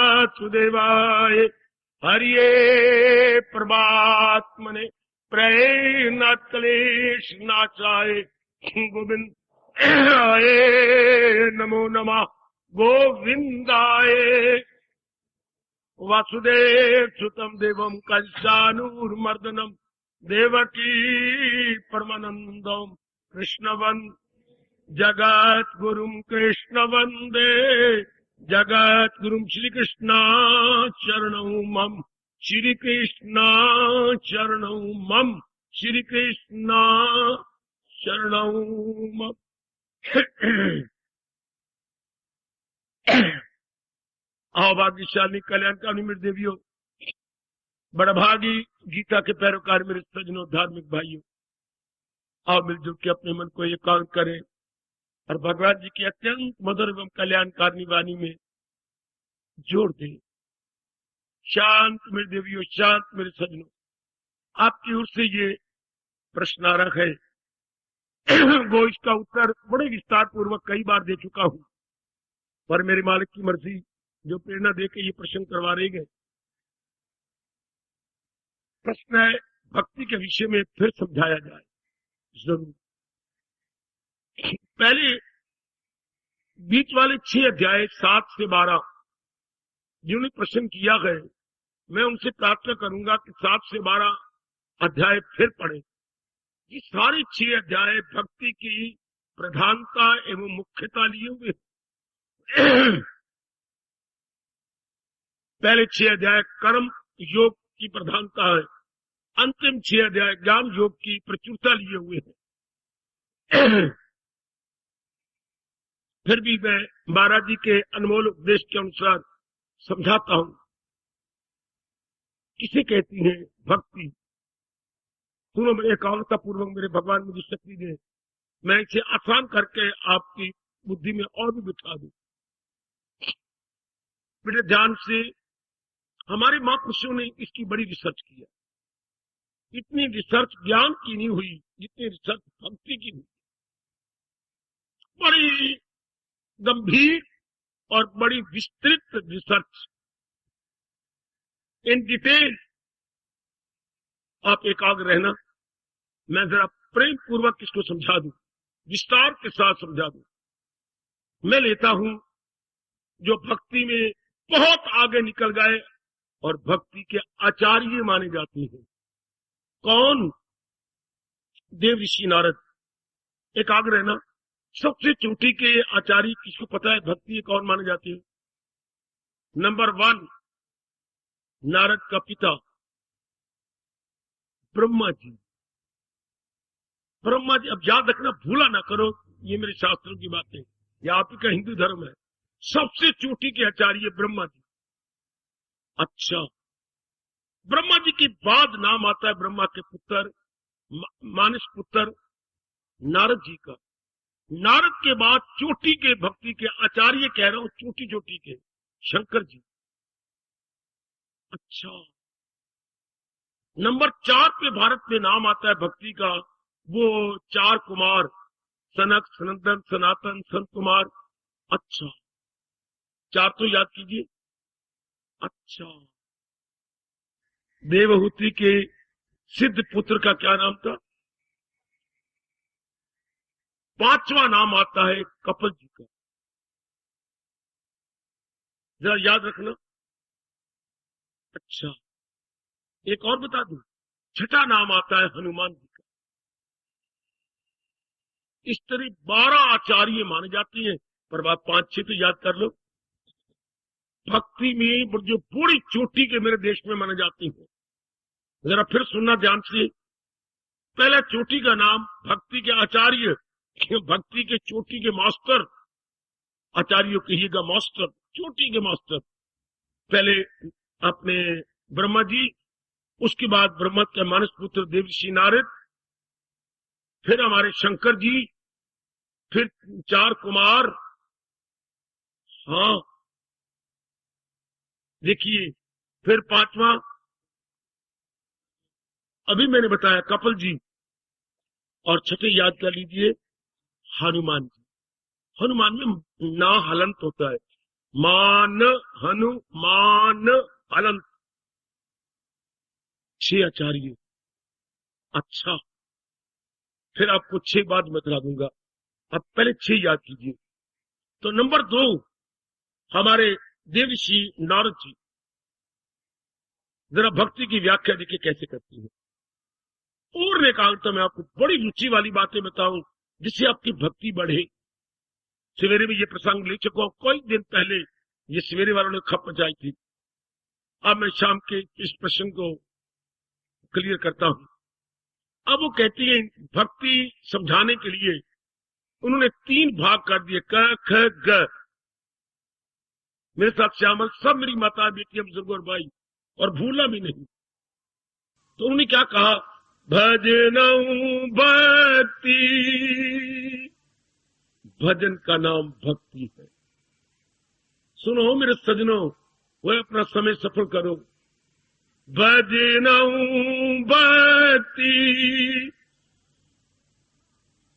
वासुदेवाय हरिये परमात्मने प्रेरणा क्लेश नाचाय गोविंद नमो नमः गोविंदाय वासुदेव सुतम देवम कंसानूर्मर्दनम देवकी परमानंदम कृष्णवन् जगत गुरुम कृष्ण वंदे जगत गुरुम श्री कृष्ण चरणौ मम श्री कृष्ण चरणौ मम श्री कृष्ण चरणौ मम। आओ भाग्यशाली कल्याणकामी मेरे देवियों, बड़भागी गीता के पैरोकार मेरे सज्जनों धार्मिक भाइयों, आओ मिलजुल के अपने मन को एकाग्र करें और भगवान जी की अत्यंत मधुर एवं कल्याणकारिणी वाणी में जोड़ दें। शांत मेरे देवियों, शांत मेरे सज्जनों, आपकी ओर से ये प्रश्न आ रहा है वो इसका उत्तर बड़े विस्तार पूर्वक कई बार दे चुका हूं, पर मेरे मालिक की मर्जी जो प्रेरणा देके ये प्रश्न करवा रहे गए। प्रश्न है भक्ति के विषय में फिर समझाया जाए जरूर। पहले बीच वाले 6 अध्याय 7 से 12 जिन्होंने प्रश्न किया है, मैं उनसे प्रार्थना करूंगा कि 7 से 12 अध्याय फिर पढ़ें। ये सारे 6 अध्याय भक्ति की प्रधानता एवं मुख्यता लिए हुए। पहले 6 अध्याय कर्म योग की प्रधानता है, अंतिम 6 अध्याय ज्ञान योग की प्रचुरता लिए हुए हैं। फिर भी मैं महाराज जी के अनमोल उपदेश के अनुसार समझाता हूं। किसे कहती है भक्ति? सुनो, मैं एकाग्रता पूर्वक मेरे भगवान मुझे शक्ति दे, मैं इसे आसान करके आपकी बुद्धि में और भी बिठा दूं। बेटे ध्यान से, हमारे महापुरुषों ने इसकी बड़ी रिसर्च की है। इतनी रिसर्च ज्ञान की नहीं हुई जितनी रिसर्च भक्ति की हुई। बड़ी गंभीर और बड़ी विस्तृत रिसर्च, इन डिटेल। आप एकाग्र रहना, मैं जरा प्रेम पूर्वक इसको समझा दूं, विस्तार के साथ समझा दूं। मैं लेता हूं जो भक्ति में बहुत आगे निकल गए और भक्ति के आचार्य माने जाते हैं। कौन? देव ऋषि नारद। एकाग्र रहना, सबसे चोटी के आचार्य किसको पता है भक्ति कौन माने जाती है? नंबर 1 नारद का पिता ब्रह्मा जी। ब्रह्मा जी, अब याद रखना, भूला ना करो, ये मेरे शास्त्रों की बातें, ये आप ही का हिंदू धर्म है। सबसे चोटी के आचार्य ब्रह्मा जी। अच्छा, ब्रह्मा जी के बाद नाम आता है ब्रह्मा के पुत्र मानस पुत्र नारद जी का। नारद के बाद चोटी के भक्ति के आचार्य कह रहा हूं, चोटी चोटी के शंकर जी। अच्छा, नंबर 4 पे भारत में नाम आता है भक्ति का, वो 4 कुमार, सनक, सनंदन, सनातन, संत कुमार। अच्छा, 4 तो याद कीजिए। अच्छा, देवहूति के सिद्ध पुत्र का क्या नाम था? 5वां नाम आता है कपिल जी का। जरा याद रखना। अच्छा, एक और बता दूं, 6ठा नाम आता है हनुमान जी का। इस तरह 12 आचार्य माने जाती हैं, पर बात 5-6 तो याद कर लो। भक्ति में जो पूरी चोटी के मेरे देश में माने जाती हैं, जरा फिर सुनना ध्यान से। पहला चोटी का नाम भक्ति के आचार्य, भक्ति के चोटी के मास्टर, आचार्य कहिएगा मास्टर, चोटी के मास्टर। पहले अपने ब्रह्मा जी, उसके बाद ब्रह्मा के मानस पुत्र देवर्षि नारद, फिर हमारे शंकर जी, फिर 4 कुमार। हाँ देखिए, फिर 5वां अभी मैंने बताया कपिल जी, और 6ठे याद कर लीजिए हनुमान जी। हनुमान में ना हलंत होता है, मान हनुमान हलंत, 6 आचार्य। अच्छा, फिर आपको 6 बात बता दूंगा, अब पहले 6 याद कीजिए। तो नंबर 2, हमारे देवऋषि नारद जी, जरा भक्ति की व्याख्या देखिए कैसे करती है। और एकांत में आपको बड़ी रुचि वाली बातें बताऊं जिससे आपकी भक्ति बढ़े। सवेरे में ये प्रसंग ले चुका हूं, कोई दिन पहले ये सवेरे वालों ने खप मचाई थी। अब मैं शाम के इस प्रसंग को क्लियर करता हूं। अब वो कहती है, भक्ति समझाने के लिए उन्होंने 3 भाग कर दिए, क ख ग। मेरे साथ श्यामल, सब मेरी माता बेटियां बुजुर्ग और भाई, और भूलना भी नहीं। तो उन्होंने क्या कहा, भजनऊ भक्ति, भजन का नाम भक्ति है। सुनो मेरे सजनों, वह अपना समय सफल करो। भजनऊ भक्ति,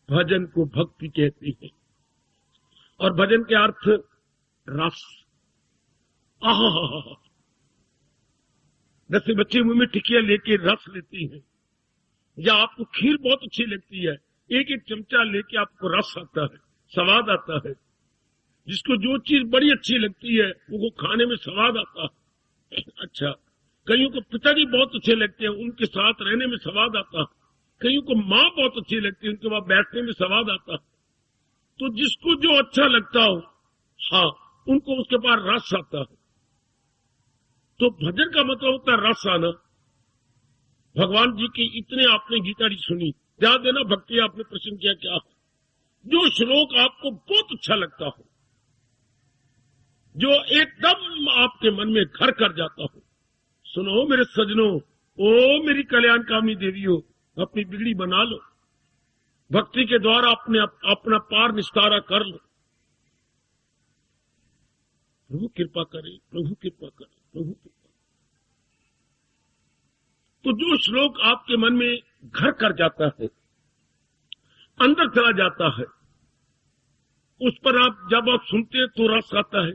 भजन को भक्ति कहती है। और भजन के अर्थ रस। आहा, जैसे बच्चे मुंह में टिकिया लेके रस लेती हैं, या आपको खीर बहुत अच्छी लगती है, एक एक चमचा लेके आपको रस आता है, स्वाद आता है। जिसको जो चीज बड़ी अच्छी लगती है वो खाने में स्वाद आता है। अच्छा, कईयों को पिताजी बहुत अच्छे लगते हैं, उनके साथ रहने में स्वाद आता है। कईयों को माँ बहुत अच्छी लगती है, उनके वहां बैठने में स्वाद आता है। तो जिसको जो अच्छा लगता हो, हाँ, उनको उसके पास रस आता है। तो भजन का मतलब होता है रस आना। भगवान जी की इतने आपने गीताड़ी सुनी, ध्यान देना, भक्ति आपने प्रश्न किया क्या, जो श्लोक आपको बहुत अच्छा लगता हो, जो एकदम आपके मन में घर कर जाता हो। सुनो मेरे सजनों, ओ मेरी कल्याणकामी देवियों, अपनी बिगड़ी बना लो, भक्ति के द्वारा अपना पार निस्तारा कर लो। प्रभु कृपा करे, प्रभु कृपा करे, प्रभु कृपा। तो जो श्लोक आपके मन में घर कर जाता है, अंदर चला जाता है, उस पर जब आप सुनते हैं तो रस आता है।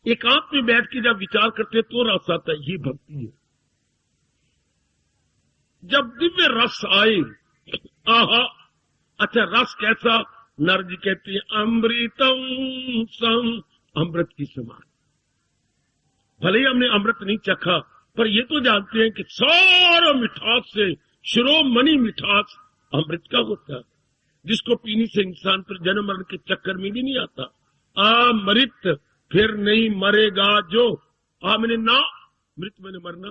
एकांत में बैठ के जब विचार करते हैं तो रस आता है। ये भक्ति है। जब दिव्य रस आए, आहा, अच्छा रस कैसा, नारद जी कहते हैं अमृतम सम, अमृत की समान। भले ही हमने अमृत नहीं चखा, पर ये तो जानते हैं कि सारा मिठास से शिरोमणि मिठास अमृत का होता है, जिसको पीने से इंसान पर जन्म मरण के चक्कर में भी नहीं आता। अमृत फिर नहीं मरेगा जो, मैंने ना मृत मैंने मरना,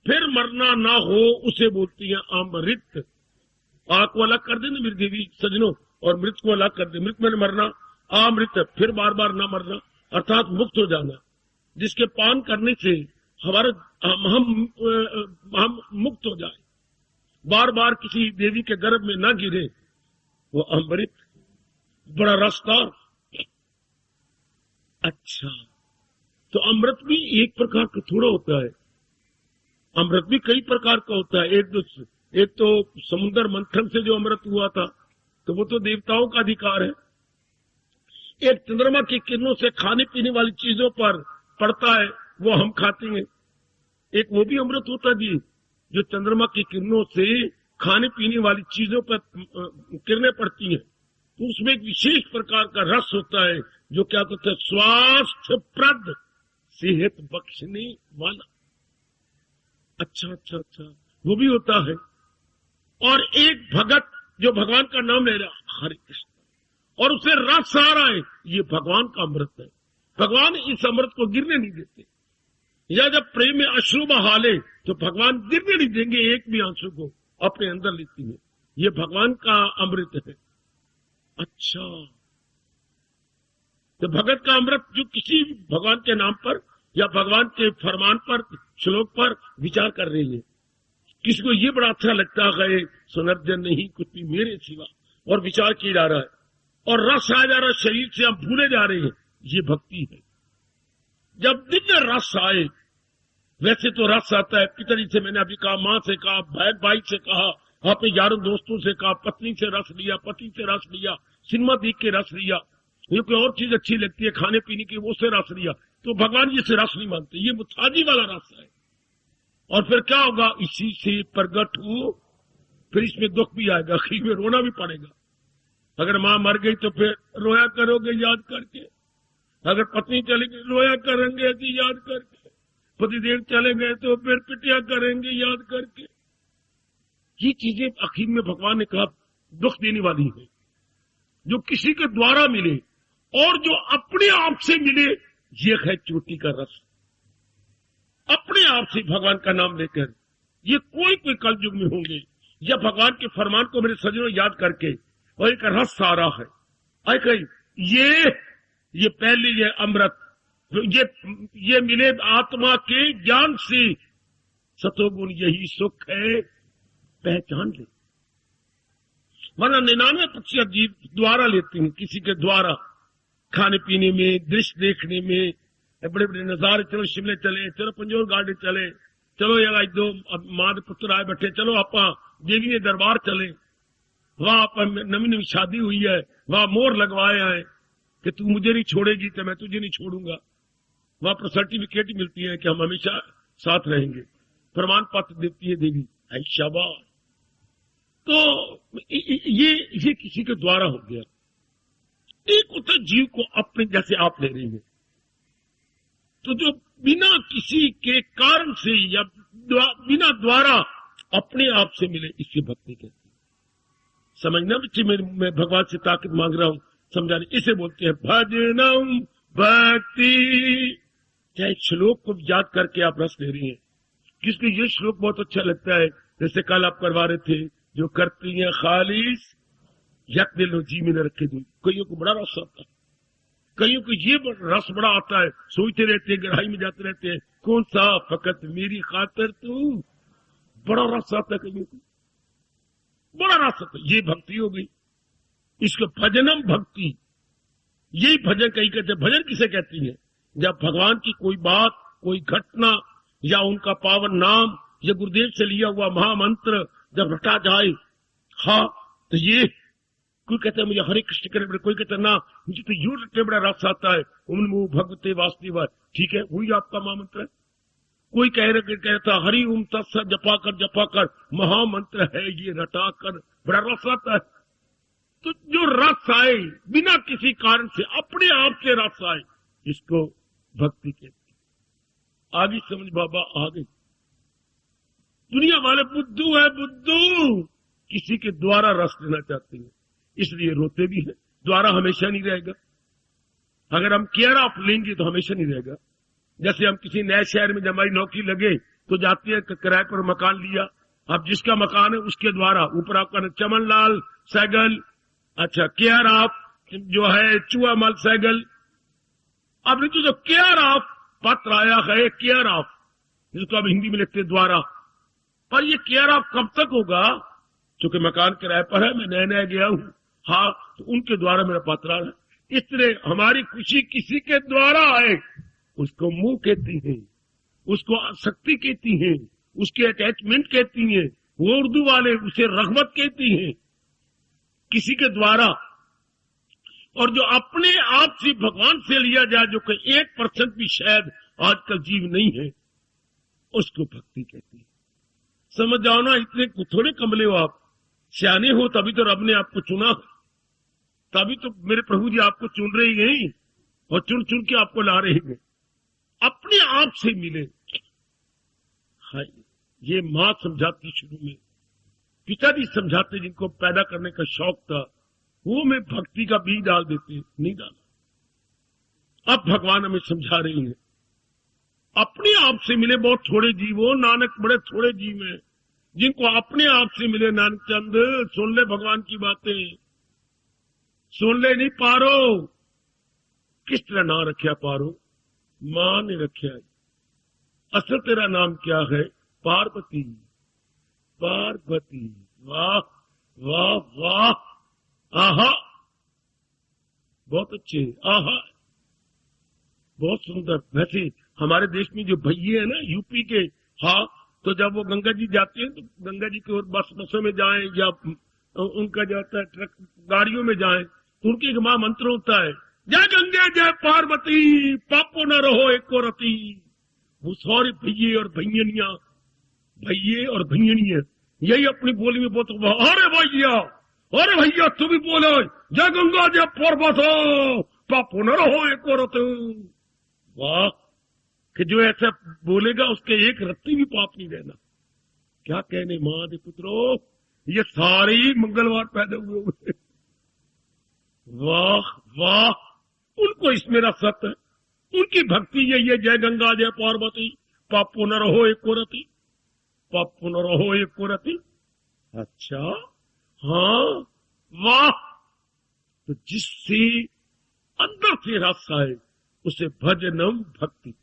फिर मरना ना हो, उसे बोलती है अमृत। आग को अलग कर देना मेरी देवी सजनों, और मृत को अलग कर दे। मृत मैंने मरना, अमृत फिर बार बार ना मरना, अर्थात मुक्त हो जाना, जिसके पान करने से हमारा हम मुक्त हो जाए, बार बार किसी देवी के गर्भ में ना गिरे, वो अमृत। बड़ा रसदार। अच्छा, तो अमृत भी एक प्रकार का थोड़ा होता है, अमृत भी कई प्रकार का होता है। एक तो समुद्र मंथन से जो अमृत हुआ था, तो वो तो देवताओं का अधिकार है। एक चंद्रमा की किरणों से खाने पीने वाली चीजों पर पड़ता है, वो हम खाते हैं। एक वो भी अमृत होता जी, जो चंद्रमा की किरणों से खाने पीने वाली चीजों पर किरणें पड़ती हैं, तो उसमें एक विशेष प्रकार का रस होता है, जो क्या कहते हैं, स्वास्थ्यप्रद, सेहत बख्शने वाला। अच्छा अच्छा अच्छा, वो भी होता है। और एक भगत जो भगवान का नाम ले रहा, हरे कृष्ण, और उसे रस आ रहा है, ये भगवान का अमृत है। भगवान इस अमृत को गिरने नहीं देते। या जब प्रेम में अश्रु बहा ले तो भगवान गिरने नहीं देंगे एक भी आंसू को, अपने अंदर लेती है। ये भगवान का अमृत है। अच्छा, तो भगत का अमृत जो किसी भगवान के नाम पर या भगवान के फरमान पर, श्लोक पर विचार कर रही है। किसी को ये बड़ा अच्छा लगता है, सुनर्जन नहीं कुछ भी मेरे सिवा, और विचार किया जा रहा है, और रस आ जा रहा है शरीर से, हम भूले जा रहे हैं, ये भक्ति है। जब दिव्य रस आए, वैसे तो रस आता है, पिताजी से मैंने अभी कहा, माँ से कहा, भाई से कहा, अपने यारों दोस्तों से कहा, पत्नी से रस लिया, पति से रस लिया, सिनेमा देख के रस लिया, ये कोई और चीज अच्छी लगती है खाने पीने की, वो से रस लिया, तो भगवान जी से रस नहीं मानते, ये मुताजी वाला रस है। और फिर क्या होगा, इसी से प्रगट हो, फिर इसमें दुख भी आएगा, आखिर में रोना भी पड़ेगा। अगर मां मर गई तो फिर रोया करोगे याद करके, अगर पत्नी चली गई रोया करेंगे याद करके, पतिदेव चले गए तो फिर पिटिया करेंगे याद करके। ये चीजें आखिर में भगवान ने कहा दुख देने वाली है। जो किसी के द्वारा मिले और जो अपने आप से मिले, ये है चोटी का रस। अपने आप से भगवान का नाम लेकर, ये कोई कलयुग में होंगे, या भगवान के फरमान को मेरे सजनों याद करके, और एक रस सारा है। कहीं ये पहले ये अमृत, ये मिले आत्मा के ज्ञान से, सतोगुण यही सुख है, पहचान ले। वरना 99% जीव द्वारा लेते हैं, किसी के द्वारा, खाने पीने में, दृश्य देखने में, बड़े बड़े नजारे, चलो शिमले चले, चलो पंजोर गार्डन चले, चलो यार आज 2 मां पुत्र आए बैठे, चलो आपा देवी ने दरबार चले, वहां आप नवी नवी शादी हुई है, वहां मोर लगवाए हैं कि तू मुझे नहीं छोड़ेगी तो मैं तुझे नहीं छोड़ूंगा, वहां पर सर्टिफिकेट मिलती है कि हम हमेशा साथ रहेंगे, प्रमाण पत्र देती है देवी, शाबाश। तो ये किसी के द्वारा हो गया। एक होता जीव को अपने जैसे आप ले रही है, तो जो बिना किसी के कारण से या बिना द्वारा अपने आप से मिले, इसकी भक्ति कहती है। समझना बच्चे, मैं भगवान से ताकत मांग रहा हूं समझाने, इसे बोलते हैं भजनम भक्ति। चाहे श्लोक को याद करके आप रस ले रही हैं, किसको ये श्लोक बहुत अच्छा लगता है, जैसे कल आप करवा रहे थे, जो करती है खालिस यक दिलो जी में न रखे दूं। कईयों को बड़ा रस आता है, कईयों को ये रस बड़ा आता है, सोचते रहते हैं, गहराई में जाते रहते हैं, कौन सा फकत मेरी खातर तू, बड़ा रस आता है कईयों को, बड़ा रस आता है। ये भक्ति हो गई, इसको भजनम भक्ति, यही भजन कहीं कहते हैं। भजन किसे कहती है, जब भगवान की कोई बात, कोई घटना, या उनका पावन नाम, या गुरुदेव से लिया हुआ महामंत्र जब रटा जाए, हाँ, तो ये कोई कहता है मुझे हरे कृष्ण करे बड़े, कोई कहता है ना मुझे तो यूं रटने बड़ा रस आता है, उनमु भगवते वासुदेवाय, ठीक है वही आपका महामंत्र है। कोई कहता हरि ओम तत्सत जपा कर महामंत्र है ये, रटा कर बड़ा रस आता है। तो जो रस आए बिना किसी कारण से, अपने आप से रस आए, इसको भक्ति कहते हैं। आगे समझ बाबा, आ गई। दुनिया वाले बुद्धू है, बुद्धू किसी के द्वारा रस लेना चाहते हैं, इसलिए रोते भी है। द्वारा हमेशा नहीं रहेगा, अगर हम केयर ऑफ लेंगे तो हमेशा नहीं रहेगा। जैसे हम किसी नए शहर में जब हमारी नौकरी लगे तो जाते हैं, किराए पर मकान लिया, अब जिसका मकान है उसके द्वारा, ऊपर आपका चमनलाल सहगल, अच्छा केयर ऑफ जो है चुआमल सहगल। अब नहीं तो जो केयर ऑफ पत्र आया है, केयर ऑफ, जिसको अब हिंदी में लिखते द्वारा, पर ये केयर ऑफ कब तक होगा, चूंकि मकान किराए पर है, मैं नया नया गया हूं, हाँ, तो उनके द्वारा मेरा पत्र है। इस तरह हमारी खुशी किसी के द्वारा आए, उसको मुंह कहती हैं, उसको आसक्ति कहती हैं, उसके अटैचमेंट कहती हैं, वो उर्दू वाले उसे रग़बत कहती हैं, किसी के द्वारा। और जो अपने आप से भगवान से लिया जाए, जो कि 1% भी शायद आजकल जीव नहीं है, उसको भक्ति कहती है। समझ जाओ ना, इतने थोड़े कमले हो आप, सियाने हो तभी तो रब ने आपको चुना, तभी तो मेरे प्रभु जी आपको चुन रहे हैं और चुन चुन के आपको ला रहे हैं। अपने आप से मिले। हाय, ये मां समझाती शुरू में, पिताजी समझाते, जिनको पैदा करने का शौक था, वो में भक्ति का बीज डाल देते, नहीं डाला। अब भगवान हमें समझा रही हैं, अपने आप से मिले। बहुत थोड़े जीव हो नानक, बड़े थोड़े जीव हैं जिनको अपने आप से मिले। नानक चंद सुन ले भगवान की बातें, सुन ले नहीं पारो। किस तरह नाम रखा पारो, मां ने रखा है। असल तेरा नाम क्या है, पार्वती। पार्वती, वाह वाह वाह, आहा, बहुत अच्छे, आहा, बहुत सुंदर। वैसे हमारे देश में जो भैये हैं ना यूपी के, हाँ, तो जब वो गंगा जी जाते हैं तो गंगा जी की ओर बसों में जाएं या उनका जो होता है ट्रक गाड़ियों में जाएं, तो उनके एक महामंत्र होता है, जय गंगे जय पार्वती, पापो न रहो एको रति। वो सारे भैये और भैयनिया, भैये और भैयनिया यही अपनी बोली में बोलते, अरे भैया तू भी बोलो जय गंगा जय पार्वती, पापो न रहो एको रति। वाह, कि जो ऐसा बोलेगा उसके एक रत्ती भी पाप नहीं रहना। क्या कहने महादेव पुत्रो, ये सारे ही मंगलवार पैदा हुए हुए। वाह वाह, उनको इसमें रसत है, उनकी भक्ति यही है, जय गंगा जय पार्वती, पापो न रहो एको रति, पापो न रहो एको रति। अच्छा हाँ, वाह। तो जिससे अंदर से रस आए उसे भजनम भक्ति।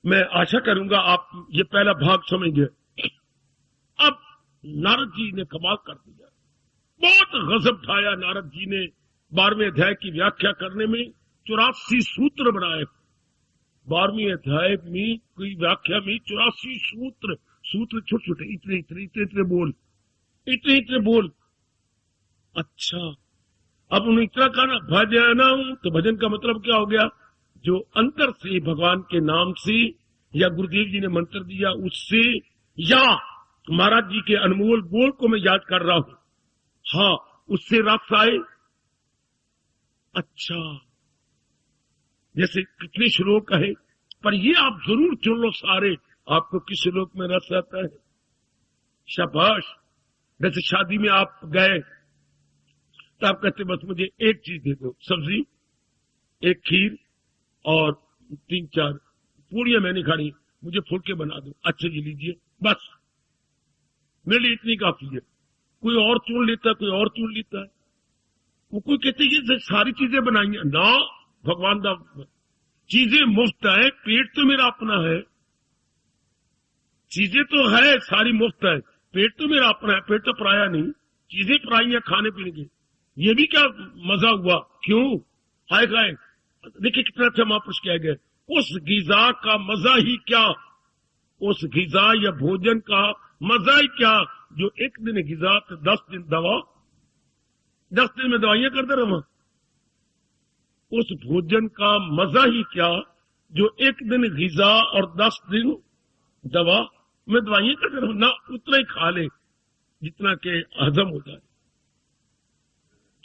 मैं आशा करूंगा आप ये पहला भाग समझ गए। अब नारद जी ने कमाल कर दिया, बहुत गजब ढाया नारद जी ने। 12वें अध्याय की व्याख्या करने में 84 सूत्र बनाए। 12वें अध्याय में कोई व्याख्या में 84 सूत्र छोटे छोटे, इतने बोल, इतने बोल। अच्छा, अब उन्होंने इतना कहा ना भजनम, तो भजन का मतलब क्या हो गया? जो अंतर से भगवान के नाम से या गुरुदेव जी ने मंत्र दिया उससे, या महाराज जी के अनमोल बोल को मैं याद कर रहा हूं, हाँ, उससे रस आए। अच्छा, जैसे कितने श्लोक है, पर ये आप जरूर चुन लो सारे, आपको किस श्लोक में रस आता है। शाबाश। जैसे शादी में आप गए तो आप कहते बस मुझे एक चीज दे दो, सब्जी, एक खीर और 3-4 पूड़ियां मैंने खानी, मुझे फुलके बना दो। अच्छा जी लीजिए, बस मेरे लिए इतनी काफी है। कोई और चुन लेता है, कोई और चुन लेता है। वो कोई कहते ये सारी चीजें बनाई हैं ना, भगवान दा चीजें मुफ्त है, पेट तो मेरा अपना है। चीजें तो है सारी मुफ्त है, पेट तो मेरा अपना है, पेट तो पराया नहीं। चीजें पराई है खाने पीने की, ये भी क्या मजा हुआ? क्यों हाय खाए। देखिए कितना अच्छा महापुरुष कह गए, उस गिजा का मजा ही क्या, उस गिजा या भोजन का मजा ही क्या जो एक दिन गिजा तो 10 दिन दवा, 10 दिन में दवाइयां करते रहो। उस भोजन का मजा ही क्या जो एक दिन गिजा और 10 दिन दवा में दवाइयां करते रहो। ना उतना ही खा ले जितना के हजम होता है।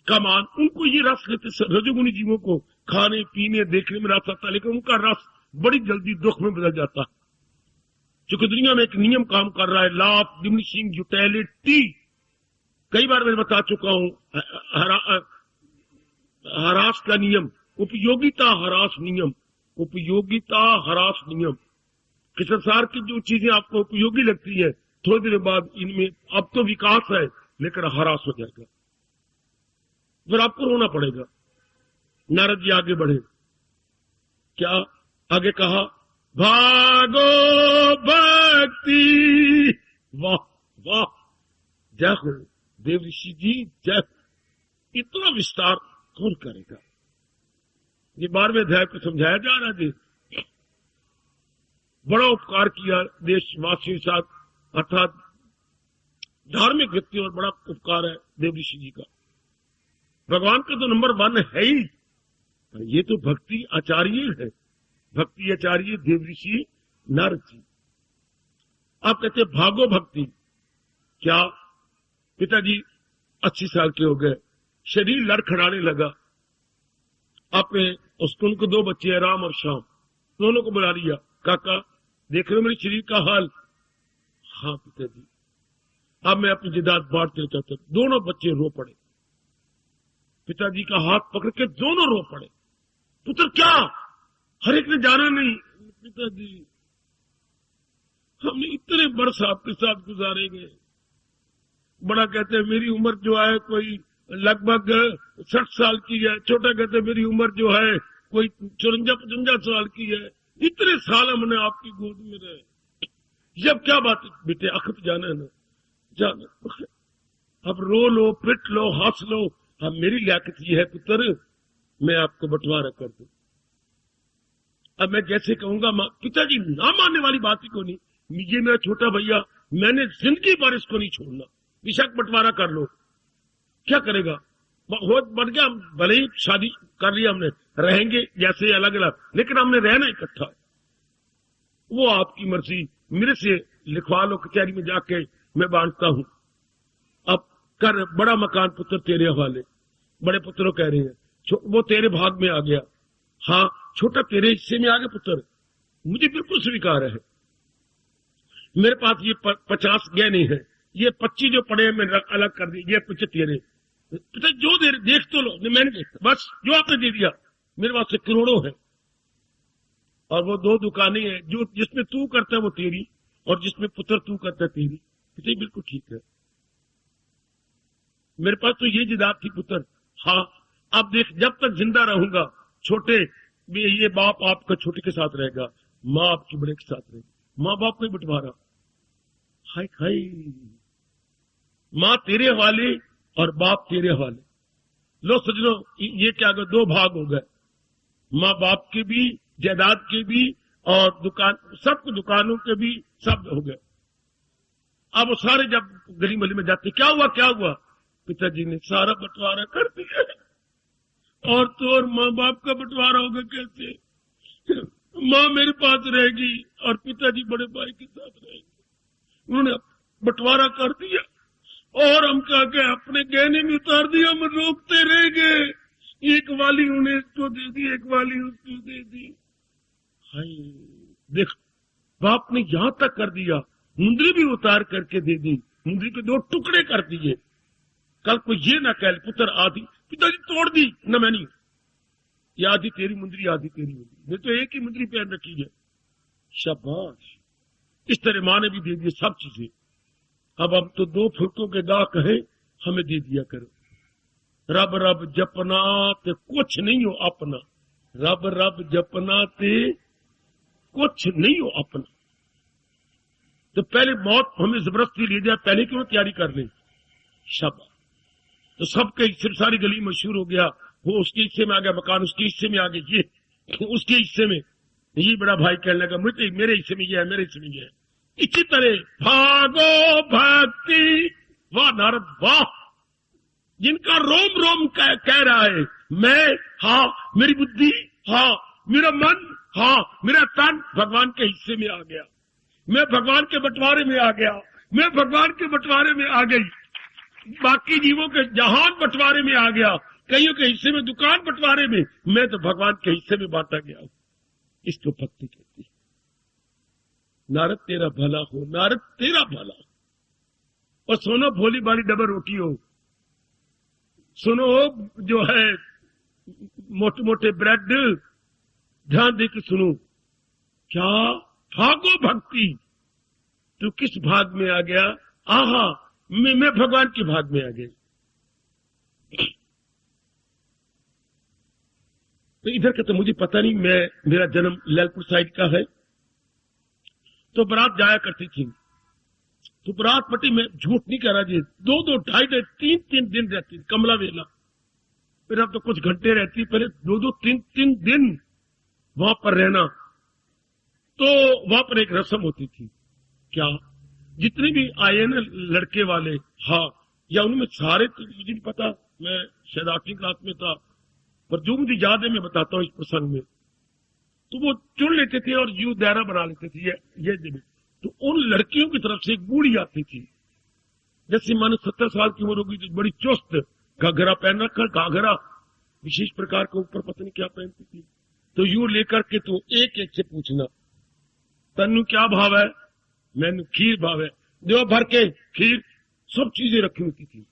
कमान उनको ये रस लेते, रजोगुनी जीवों को खाने पीने देखने में रस आता है, लेकिन उनका रस बड़ी जल्दी दुख में बदल जाता है। क्योंकि दुनिया में एक नियम काम कर रहा है, लॉ ऑफ डिमिनिशिंग यूटिलिटी। कई बार मैं बता चुका हूं, हरास का नियम, उपयोगिता हरास नियम, उपयोगिता हरास नियम। कि संसार की जो चीजें आपको उपयोगी लगती है, थोड़ी देर बाद इनमें अब तो विकास है लेकिन हरास हो जाएगा, फिर आपको रोना पड़ेगा। नारद जी आगे बढ़े, क्या आगे कहा? भागो भक्ति। वाह वाह, जय हो देव ऋषि जी, जय। इतना विस्तार कौन करेगा? ये 12वें अध्याय को समझाया जा रहा है। बड़ा उपकार किया देशवासियों के साथ, अर्थात धार्मिक व्यक्ति, और बड़ा उपकार है देव ऋषि जी का। भगवान का तो नंबर 1 है ही, ये तो भक्ति आचार्य है, भक्ति आचार्य देव ऋषि नारद जी। आप कहते भागो भक्ति। क्या पिताजी 80 साल के हो गए, शरीर लड़खड़ाने लगा। आपने उसको, उनको 2 बच्चे हैं, राम और श्याम, दोनों को बुला लिया। काका देख रहे हो मेरे शरीर का हाल? हाँ पिताजी, अब मैं अपनी जिदाद बांटना चाहता हूं। दोनों बच्चे रो पड़े, पिताजी का हाथ पकड़ के दोनों रो पड़े। पुत्र क्या? हर एक ने जाना नहीं। पिताजी हमने इतने वर्ष आपके साथ गुजारे गए। बड़ा कहते हैं मेरी उम्र जो है कोई लगभग 60 साल की है, छोटा कहते हैं मेरी उम्र जो है कोई 54-55 साल की है। इतने साल हमने आपकी गोद में रहे, जब क्या बात बेटे, अखत जाना है ना, जाना। अब रो लो, पिट लो, हंस लो। अब मेरी लियाकत ये है पुत्र, मैं आपको बंटवारा कर दूं। अब मैं जैसे कहूंगा, पिताजी ना मानने वाली बात ही को नहीं, ये मेरा छोटा भैया, मैंने जिंदगी भर इसको नहीं छोड़ना, बेशक बंटवारा कर लो। क्या करेगा? बहुत बढ़ गया। भले ही शादी कर लिया हमने, रहेंगे जैसे अलग अलग, लेकिन हमने रहना इकट्ठा है। वो आपकी मर्जी, मेरे से लिखवा लो कचहरी में जाके, मैं बांटता हूं। अब कर बड़ा मकान पुत्र तेरे हवाले। बड़े पुत्रों कह रहे हैं वो तेरे भाग में आ गया। हाँ, छोटा तेरे हिस्से में आ गया पुत्र, मुझे बिल्कुल स्वीकार है। मेरे पास ये 50 गहने हैं, ये 25 जो पड़े हैं मैंने अलग कर दिए, ये 25 तेरे। पिता जो दे देख तो लो, मैंने देखा, बस जो आपने दे दिया। मेरे पास से करोड़ों है, और वो 2 दुकानें हैं, जो जिसमें तू करता है वो तेरी, और जिसमें पुत्र तू करता है तेरी। पिता बिल्कुल ठीक है, मेरे पास तो ये जिदाद थी पुत्र। हाँ, अब देख, जब तक जिंदा रहूंगा छोटे ये बाप आपका छोटे के साथ रहेगा, माँ आपकी बड़े के साथ रहेगी। माँ बाप को ही बंटवारा, हाय हाय, माँ तेरे हवाले और बाप तेरे हवाले। लो सजनो, ये क्या गया, 2 भाग हो गए, माँ बाप के भी, जायदाद के भी, और दुकान, सब दुकानों के भी, सब हो गए। अब वो सारे जब गली मली में जाते, क्या हुआ क्या हुआ, पिताजी ने सारा बंटवारा कर दिया, और तो और माँ बाप का बंटवारा होगा कैसे? माँ मेरे पास रहेगी और पिताजी बड़े भाई के साथ रहेंगे। उन्होंने बंटवारा कर दिया, और हम क्या क्या अपने गहने में उतार दिया, हम रोकते रह गए। एक वाली उन्हें इसको दे दी, एक वाली उसको दे दी। हाय देख, बाप ने यहां तक कर दिया, मुंदरी भी उतार करके दे दी, मुंदरी के 2 टुकड़े कर दिए। कल को ये ना कह पुत्र आधी पिताजी तोड़ दी, न मैं नहीं, ये आधी तेरी मुंदरी आधी तेरी मुंदरी, मैं तो एक ही मुंदरी पहन रखी है। शाबाश, इस तरह माँ ने भी दे दी सब चीजें। अब हम तो 2 फुलकों के गाहक हैं, हमें दे दिया करो। रब रब जपना ते कुछ नहीं हो अपना, रब रब जपना ते कुछ नहीं हो अपना। तो पहले मौत हमें जबरदस्ती ले जाए, पहले क्यों तैयारी कर ले। शाबाश, तो सबके हिस्से, सारी गली मशहूर हो गया, वो उसके हिस्से में आ गया मकान, उसके हिस्से में आ गया ये, उसके हिस्से में ये। बड़ा भाई कहने लगा मेरे हिस्से में ये है, मेरे हिस्से में ये है। इसी तरह भागो भक्ति, वाह नारद वाह, जिनका रोम रोम कह रहा है मैं, हाँ मेरी बुद्धि, हाँ मेरा मन, हाँ मेरा तन भगवान के हिस्से में आ गया, मैं भगवान के बंटवारे में आ गया, मैं भगवान के बंटवारे में आ गई, बाकी जीवों के जहान बंटवारे में आ गया, कईयों के हिस्से में दुकान बंटवारे में, मैं तो भगवान के हिस्से में बांटा गया। इसको भक्ति कहती है। नारद तेरा भला हो, नारद तेरा भला हो। और सुनो भोली भाली डबल रोटी हो, सुनो जो है मोटे मोटे ब्रेड, ध्यान दे के सुनो। क्या भागो भक्ति, तू किस भाग में आ गया? आहा, मैं भगवान के भाग में आ गई। तो इधर का तो मुझे पता नहीं, मेरा जन्म ललपुर साइड का है। तो बारात जाया करती थी, तो बारात पट्टी में झूठ नहीं कह रहा जी, 2-2, 2.5, 3-3 दिन रहती थी कमला वेला। फिर अब तो कुछ घंटे रहती, पहले 2-2, 3-3 दिन वहां पर रहना। तो वहां पर एक रस्म होती थी, क्या जितने भी आए ना लड़के वाले, हाँ या उनमें सारे, तो मुझे नहीं पता, मैं शायद 8वीं क्लास में था, पर जो मुझे याद है मैं बताता हूँ इस प्रसंग में। तो वो चुन लेते थे और यू दायरा बना लेते थे, ये दिन। तो उन लड़कियों की तरफ से एक बूढ़ी आती थी, जैसे मानो 70 साल की उम्र होगी, तो बड़ी चुस्त, घाघरा पहन रखा, घाघरा विशेष प्रकार का, ऊपर पता नहीं क्या पहनती थी। तो यू लेकर के तो एक एक से पूछना, तन्नू क्या भाव है? मैंने खीर भाव है, जो भर के खीर, सब चीजें रखी होती थी।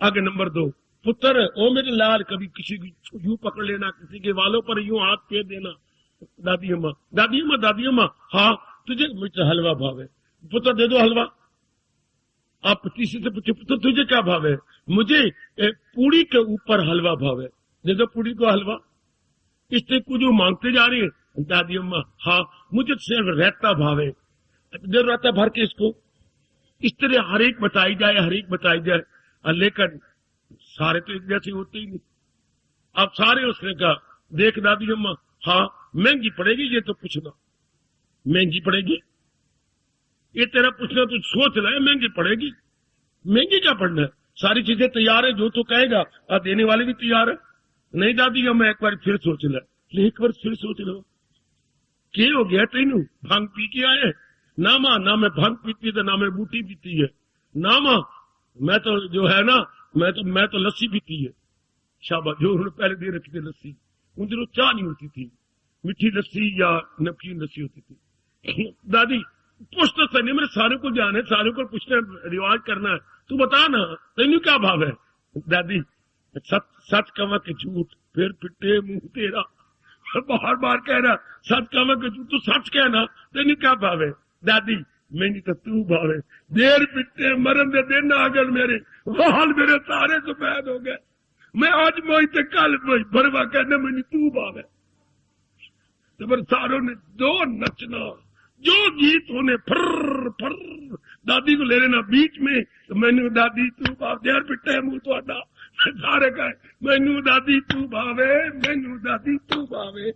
आगे नंबर 2, पुत्र ओ मेरे लाल, कभी किसी को यूं पकड़ लेना, किसी के वालों पर यूं हाथ फेर देना। दादी अम्मा, दादी अम्मा, दादी अम्मा, हाँ तुझे मुझे हलवा भाव है, पुत्र दे दो हलवा। आप तीसरे से पूछे, पुत्र तुझे क्या भाव है? मुझे पूड़ी के ऊपर हलवा भाव है, दे दो पूड़ी को हलवा। इससे कुछ जो मांगते जा रही है, दादी अम्मा हाँ मुझे सिर्फ रहता भाव है, दे रहता भर के इसको। इस तरह हर एक बताई जाए, हर एक बताई जाए, और लेकर सारे तो एक जैसे होते ही नहीं। अब सारे उसने कहा, देख दादी अम्मा, हाँ महंगी पड़ेगी, ये तो पूछना महंगी पड़ेगी, ये तेरा पूछना तो सोच रहा है, महंगी पड़ेगी। महंगी क्या पड़ना है, सारी चीजें तैयार है, जो तो कहेगा और देने वाले भी तैयार है। नहीं दादी अब मैं एक बार फिर सोच ला, एक बार फिर सोच लो के हो गया तेनू, भांग पी के आए ना मां, ना मैं भांग पीती है ना मैं बूटी पीती है, ना मां मैं तो जो है ना मैं तो लस्सी पीती है। शाबाश, जो उन्होंने पहले दे रखी थी लस्सी, उन दिनों चाह नहीं होती थी, मीठी लस्सी या नमकीन लस्सी होती थी। दादी पूछ तो सही, मेरे सारे को जाना है, सारे को पूछना रिवाज करना है, तू बता ना तेनू क्या भाव है। दादी सच कमा के झूठ फिर पिटे मुंह तेरा, बार बार कह रहा सच कमा के झूठ, तू सच कहना तेनू क्या भाव है। दादी मैंने तो तू भाव है, देर पिटे मरन दे दिन आ गए मेरे, वाल मेरे सारे सफेद हो गए, मैं आज मोई ते कल मोई, भरवा कहना मैंने तू भाव है। तो फिर सारों ने दो नचना, जो गीत होने फर फर दादी को ले लेना बीच में, तो मैनू दादी तू भाव, देर पिटे मुंह थोड़ा, सारे कहे मैनू दादी तू भावे, मैनू दादी तू भावे।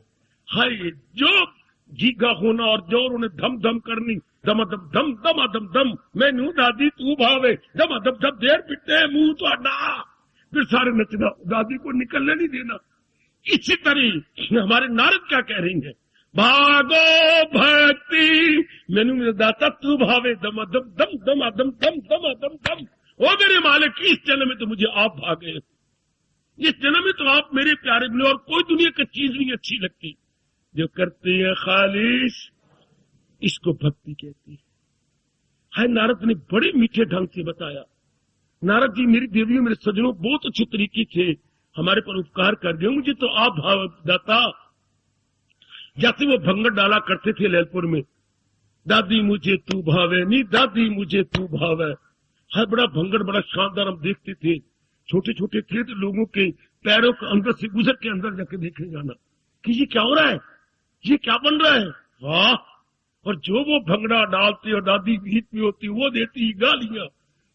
हाय जो गीगा होना और जोर उन्हें धम धम करनी, दम दम दम दम दम दम, मैनू दादी तू भावे, दम दम दम देर पिटे मुंह थोड़ा, फिर सारे नचना, दादी को निकलने नहीं देना। इसी तरह हमारे नारद क्या कह रही है, भागो भक्ति मैनू दाता तू भावे, दम दम दम दम दम दम दम दम दम। ओ मेरे मालिक, इस जन्म में तो मुझे आप भागे, इस जन्म में तो आप मेरे प्यारे बने, और कोई दुनिया की चीज नहीं अच्छी लगती। जो करते हैं खालिश, इसको भक्ति कहती है। नारद ने बड़े मीठे ढंग से बताया। नारद जी मेरी देवियों मेरे सज्जनों बहुत अच्छे तरीके से हमारे पर उपकार कर गए, मुझे तो आप भाव दाता। जैसे वो भंगर डाला करते थे लैलपुर में, दादी मुझे तू भावे नहीं, दादी मुझे तू भावे। हर बड़ा भंगर बड़ा शानदार हम देखते थे, छोटे छोटे थे तो लोगों के पैरों के अंदर से गुजर के अंदर जाके देखने जाना कि ये क्या हो रहा है, ये क्या बन रहा है, वाह। और जो वो भंगड़ा डालते और दादी गीत में होती, वो देती गालियां,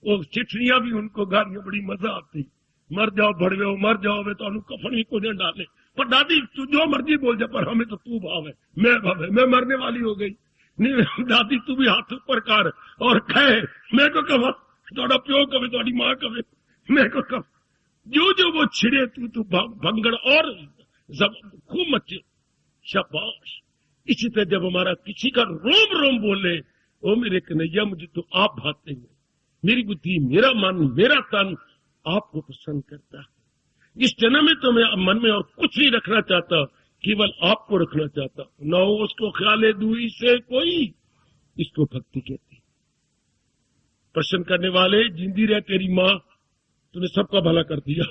वो चिट्ठियां भी उनको गालियां, बड़ी मजा आती। मर जाओ भड़वे हो, मर जाओ वे तो कफन ही को नहीं डाले, पर दादी तू जो मर्जी बोल जा, पर हमें तो तू भाव है, मैं भाव है, मैं मरने वाली हो गई। नहीं दादी तू भी हाथ ऊपर कर और कहे, मैं को कहा थोड़ा प्यो कवे, थोड़ी मां कवे, मैं को कहा जो जो वो छिड़े तू भंगड़ और खूब मचे, शाबाश। इसी तरह जब हमारा किसी का रोम रोम बोले, ओ मेरे कन्हैया मुझे तो आप भाते हैं, मेरी बुद्धि मेरा मन मेरा तन आपको पसंद करता है। इस जन्म में तो मैं मन में और कुछ नहीं रखना चाहता, केवल आपको रखना चाहता। न हो उसको ख्याले दूरी से कोई, इसको भक्ति कहती। प्रश्न करने वाले, जिंदी रहे तेरी मां, तूने सबका भला कर दिया,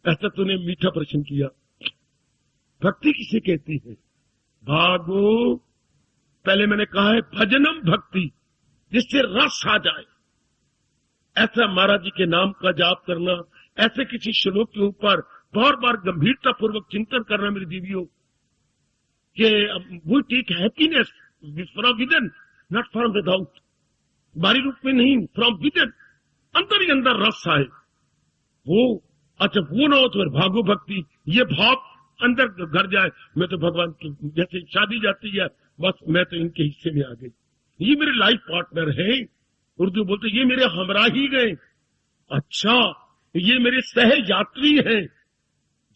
ऐसा तूने मीठा प्रश्न किया। भक्ति किसे कहती है? भागो, पहले मैंने कहा है भजनम भक्ति, जिससे रस आ जाए। ऐसा महाराज जी के नाम का जाप करना, ऐसे किसी श्लोक के ऊपर बार बार गंभीरता पूर्वक चिंतन करना मेरी दीवियों, कि वो take happiness from within, not from without, बाहरी रूप में नहीं, फ्रॉम विदिन, अंदर ही अंदर रस आए वो। अच्छा वो ना हो तो फिर भागो भक्ति, ये भाव अंदर घर जाए, मैं तो भगवान की, जैसे शादी जाती है बस मैं तो इनके हिस्से में आ गई, ये मेरे लाइफ पार्टनर है, उर्दू बोलते ये मेरे हमरा ही गए, अच्छा ये मेरे सह यात्री हैं।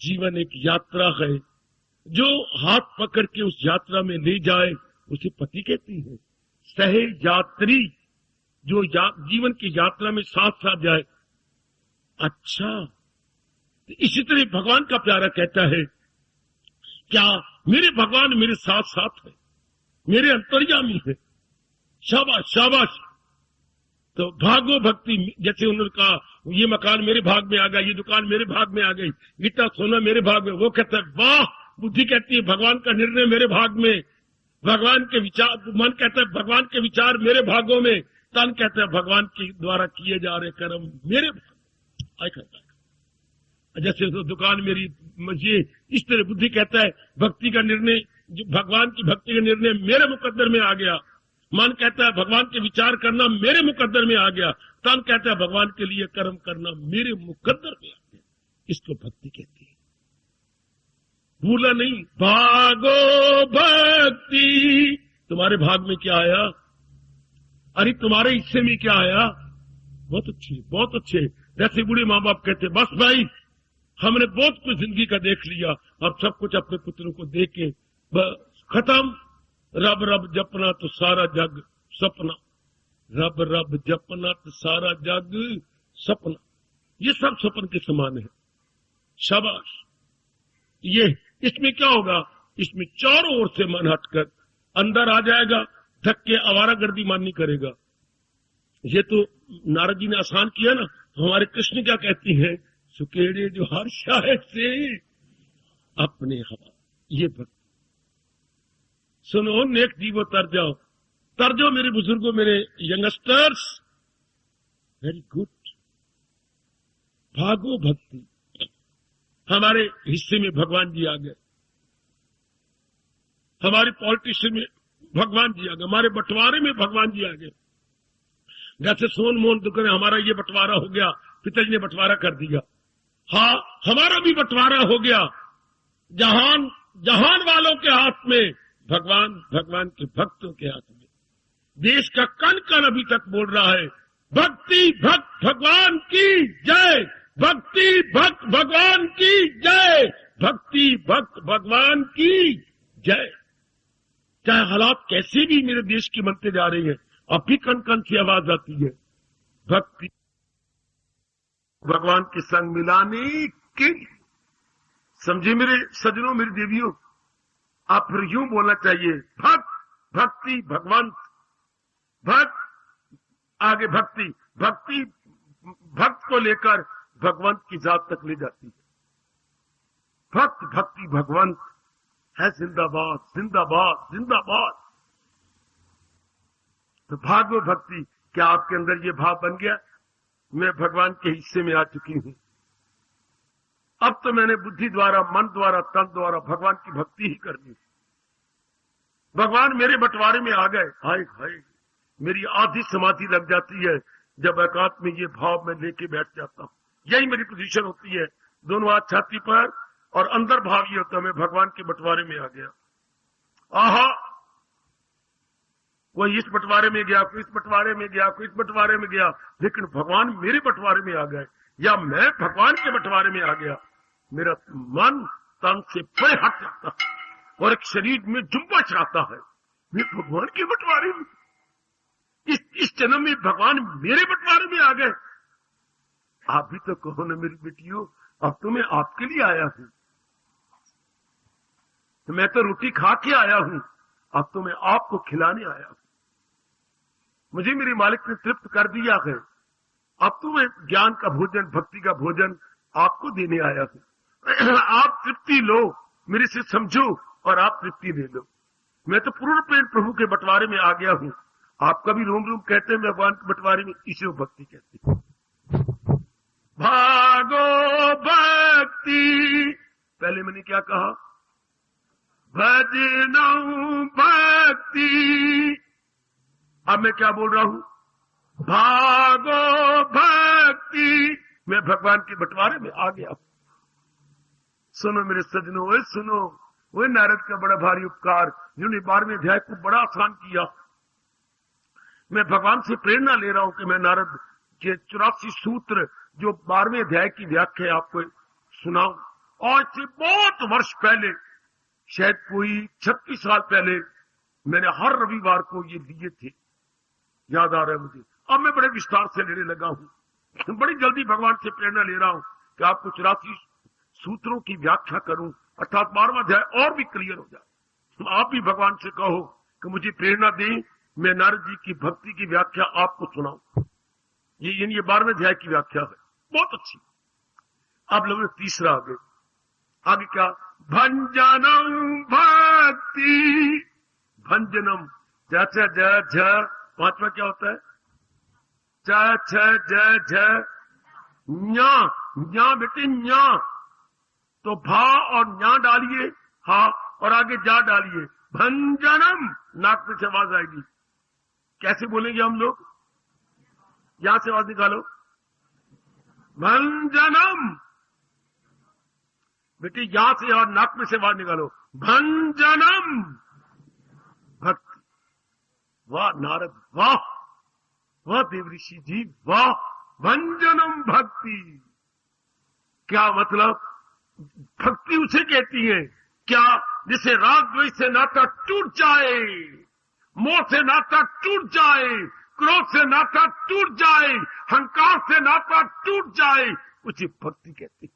जीवन एक यात्रा है, जो हाथ पकड़ के उस यात्रा में ले जाए उसे पति कहती है। सह यात्री जो जीवन की यात्रा में साथ साथ जाए। अच्छा इसी तरह भगवान का प्यारा कहता है, क्या मेरे भगवान मेरे साथ साथ है, मेरे अंतर्यामी है। शाबाश शाबाश। तो भागो भक्ति, जैसे उन्होंने कहा ये मकान मेरे भाग में आ गया, ये दुकान मेरे भाग में आ गई, इतना सोना मेरे भाग में, वो कहता है वाह। बुद्धि कहती है भगवान का निर्णय मेरे भाग में, भगवान के विचार, मन कहता है भगवान के विचार मेरे भागों में, तन कहता है भगवान के द्वारा किए जा रहे कर्म मेरे भाग करता है। जैसे तो दुकान मेरी, ये इस तरह बुद्धि कहता है भक्ति का निर्णय, जो भगवान की भक्ति का निर्णय मेरे मुकद्दर में आ गया। मन कहता है भगवान के विचार करना मेरे मुकद्दर में आ गया। तन कहता है भगवान के लिए कर्म करना मेरे मुकद्दर में आ गया। इसको भक्ति कहती है। भूला नहीं, भागो भक्ति। तुम्हारे भाग में क्या आया? अरे तुम्हारे हिस्से में क्या आया? बहुत अच्छी, बहुत अच्छे। जैसे बूढ़े माँ बाप कहते बस भाई हमने बहुत कुछ जिंदगी का देख लिया, अब सब कुछ अपने पुत्रों को दे के खत्म। रब रब जपना तो सारा जग सपना, रब रब जपना तो सारा जग सपना। ये सब सपन के समान है। शाबाश। ये इसमें क्या होगा, इसमें चारों ओर से मन हटकर अंदर आ जाएगा, धक्के आवारागर्दी माननी करेगा। ये तो नारद जी ने आसान किया ना। हमारे कृष्ण क्या कहती हैं, सुकेड़े जो हर शायद से अपने हवा। ये भक्ति सुनो, नेक जीवो तर जाओ मेरे बुजुर्गों, मेरे यंगस्टर्स, वेरी गुड, भागो भक्ति। हमारे हिस्से में भगवान जी आ गए, हमारे पॉलिटिशियन में भगवान जी आ गए, हमारे बंटवारे में भगवान जी आ गए। जैसे सोन मोहन दुकान हमारा ये बंटवारा हो गया, पिताजी ने बंटवारा कर दिया। हाँ, हमारा भी बंटवारा हो गया। जहान जहान वालों के हाथ में, भगवान भगवान के भक्तों के हाथ में। देश का कण कण अभी तक बोल रहा है, भक्ति भक्त भगवान की जय, भक्ति भक्त भगवान की जय, भक्ति भक्त भगवान की जय। चाहे हालात कैसे भी मेरे देश की बनते जा रही है, अब भी कण कण की आवाज आती है, भक्ति भगवान के संग मिलाने की। समझे मेरे सजनों, मेरी देवियों, आप फिर यूं बोलना चाहिए, भक्त भक्ति भगवान, भक्त आगे भक्ति, भक्ति भक्त को लेकर भगवंत की जात तक ले जाती है। भक्त भक्ति भगवंत है, जिंदाबाद जिंदाबाद जिंदाबाद। तो भागो भक्ति। क्या आपके अंदर ये भाव बन गया, मैं भगवान के हिस्से में आ चुकी हूं। अब तो मैंने बुद्धि द्वारा, मन द्वारा, तन द्वारा भगवान की भक्ति ही करनी। भगवान मेरे बंटवारे में आ गए। हाय हाय, मेरी आधी समाधि लग जाती है जब एकांत में ये भाव मैं लेके बैठ जाता हूं। यही मेरी पोजीशन होती है, दोनों हाथ छाती पर, और अंदर भाव ये होता है मैं भगवान के बंटवारे में आ गया। आहा, कोई इस बंटवारे में गया, कोई इस बंटवारे में गया, कोई इस बंटवारे में गया, लेकिन भगवान मेरे बंटवारे में आ गए, या मैं भगवान के बंटवारे में आ गया। मेरा मन तन से परे हट जाता है और एक शरीर में जुम्बा आता है, मैं भगवान के बंटवारे में। इस जन्म में भगवान मेरे बंटवारे में आ गए। आप भी तो कहो ना मेरी बेटियों, अब तो मैं आपके लिए आया हूं, तो मैं तो रोटी खा के आया हूं, अब तो मैं आपको खिलाने आया हूं। मुझे मेरे मालिक ने तृप्त कर दिया है, अब तो मैं ज्ञान का भोजन, भक्ति का भोजन आपको देने आया हूं। आप तृप्ति लो, मेरे से समझो और आप तृप्ति ले लो। मैं तो पूर्ण प्रेम प्रभु के बंटवारे में आ गया हूं। आप कभी रोम रोम कहते हैं भगवान के बंटवारे में, इसे वो भक्ति कहते हैं। भागो भक्ति, पहले मैंने क्या कहा, भजनऊ भक्ति। अब मैं क्या बोल रहा हूं, भागो भक्ति, मैं भगवान के बंटवारे में आ गया। सुनो मेरे सजनों, ओए सुनो, वो नारद का बड़ा भारी उपकार जिन्होंने 12वें अध्याय को बड़ा आसान किया। मैं भगवान से प्रेरणा ले रहा हूं कि मैं नारद के 84 सूत्र जो 12वें अध्याय की व्याख्या आपको सुनाऊं। और से बहुत वर्ष पहले, शायद कोई 36 साल पहले, मैंने हर रविवार को ये दिए थे, याद आ रहा है मुझे। अब मैं बड़े विस्तार से लेने लगा हूं, बड़ी जल्दी भगवान से प्रेरणा ले रहा हूं कि आपको 84 सूत्रों की व्याख्या करूं, अर्थात 12वां अध्याय और भी क्लियर हो जाए। आप भी भगवान से कहो कि मुझे प्रेरणा दें, मैं नारद जी की भक्ति की व्याख्या आपको सुनाऊं। ये 12वें अध्याय की व्याख्या है, बहुत अच्छी। आप लोगों ने तीसरा आगे क्या, भंजनम भक्ति, भंजनम ज छ ज झ, 5वां क्या होता है, च छ ज झ, न्या, न्या बेटे न्या, तो भा और न्या डालिए, हा, और आगे जा डालिए, भंजनम, नाक में से आवाज आएगी। कैसे बोलेंगे हम लोग, यहां से आवाज निकालो, भंजनम, बेटी यहां से और नाक में से आवाज निकालो, भंजनम भक्ति। वाह नारद, वाह वाह देवऋषि जी, वाह भंजनम भक्ति। क्या मतलब? भक्ति उसे कहती है क्या? जिसे राग द्वेष से नाता टूट जाए, मोह से नाता टूट जाए, क्रोध से नाता टूट जाए, अहंकार से नाता टूट जाए, उसे भक्ति कहती है।